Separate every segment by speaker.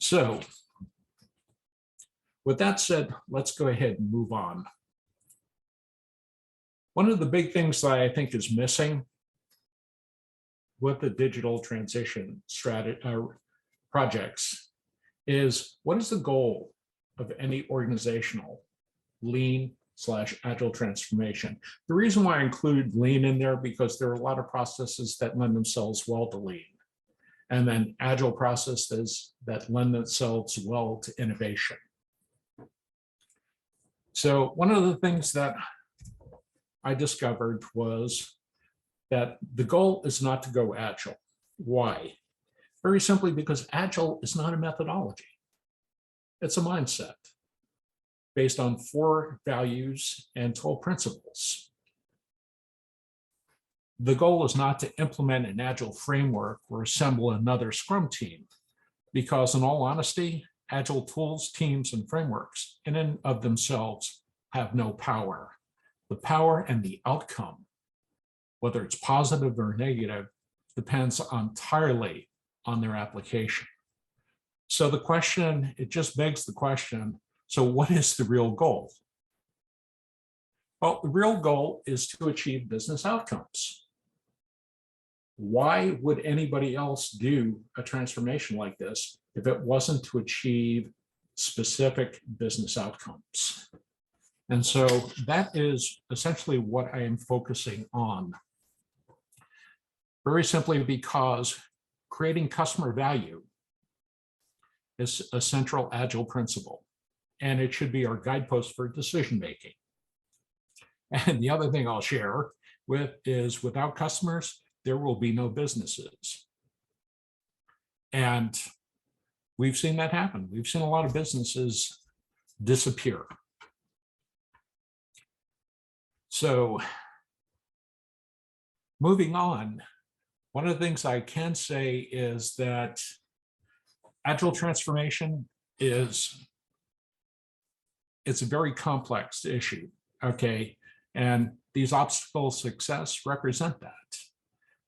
Speaker 1: So with that said, let's go ahead and move on. One of the big things that I think is missing with the digital transition projects is, what is the goal of any organizational lean/agile transformation? The reason why I include lean in there, because there are a lot of processes that lend themselves well to lean, and then agile processes that lend themselves well to innovation. So one of the things that I discovered was that the goal is not to go agile. Why? Very simply because agile is not a methodology. It's a mindset based on 4 values and 12 principles. The goal is not to implement an agile framework or assemble another Scrum team, because in all honesty, agile tools, teams, and frameworks in and of themselves have no power. The power and the outcome, whether it's positive or negative, depends entirely on their application. So the question, it just begs the question, so what is the real goal? Well, the real goal is to achieve business outcomes. Why would anybody else do a transformation like this if it wasn't to achieve specific business outcomes? And so that is essentially what I am focusing on. Very simply because creating customer value is a central agile principle, and it should be our guidepost for decision making. And the other thing I'll share with is, without customers, there will be no businesses. And we've seen that happen. We've seen a lot of businesses disappear. So moving on, one of the things I can say is that agile transformation it's a very complex issue, okay? And these obstacles to success represent that.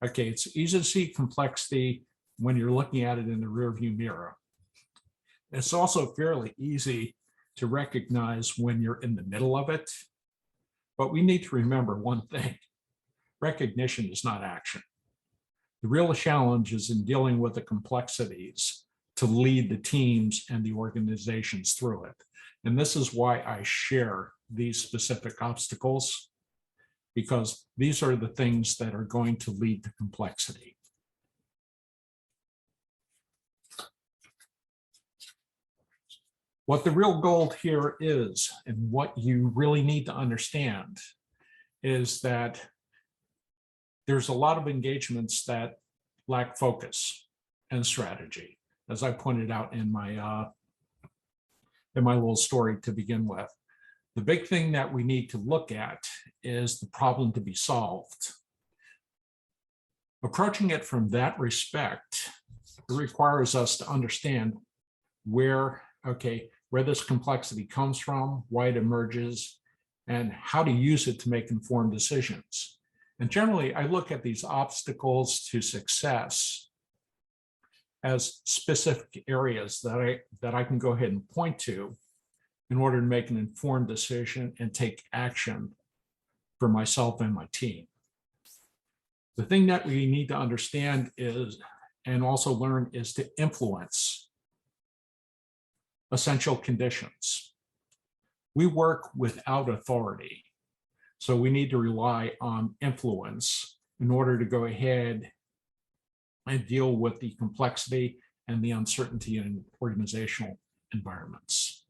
Speaker 1: Okay, it's easy to see complexity when you're looking at it in the rearview mirror. It's also fairly easy to recognize when you're in the middle of it. But we need to remember one thing: recognition is not action. The real challenge is in dealing with the complexities to lead the teams and the organizations through it. And this is why I share these specific obstacles, because these are the things that are going to lead to complexity. What the real goal here is, and what you really need to understand, is that there's a lot of engagements that lack focus and strategy, as I pointed out in my little story to begin with. The big thing that we need to look at is the problem to be solved. Approaching it from that respect, it requires us to understand where this complexity comes from, why it emerges, and how to use it to make informed decisions. And generally, I look at these obstacles to success as specific areas that I can go ahead and point to in order to make an informed decision and take action for myself and my team. The thing that we need to understand is, and also learn, is to influence essential conditions. We work without authority, so we need to rely on influence in order to go ahead and deal with the complexity and the uncertainty in organizational environments.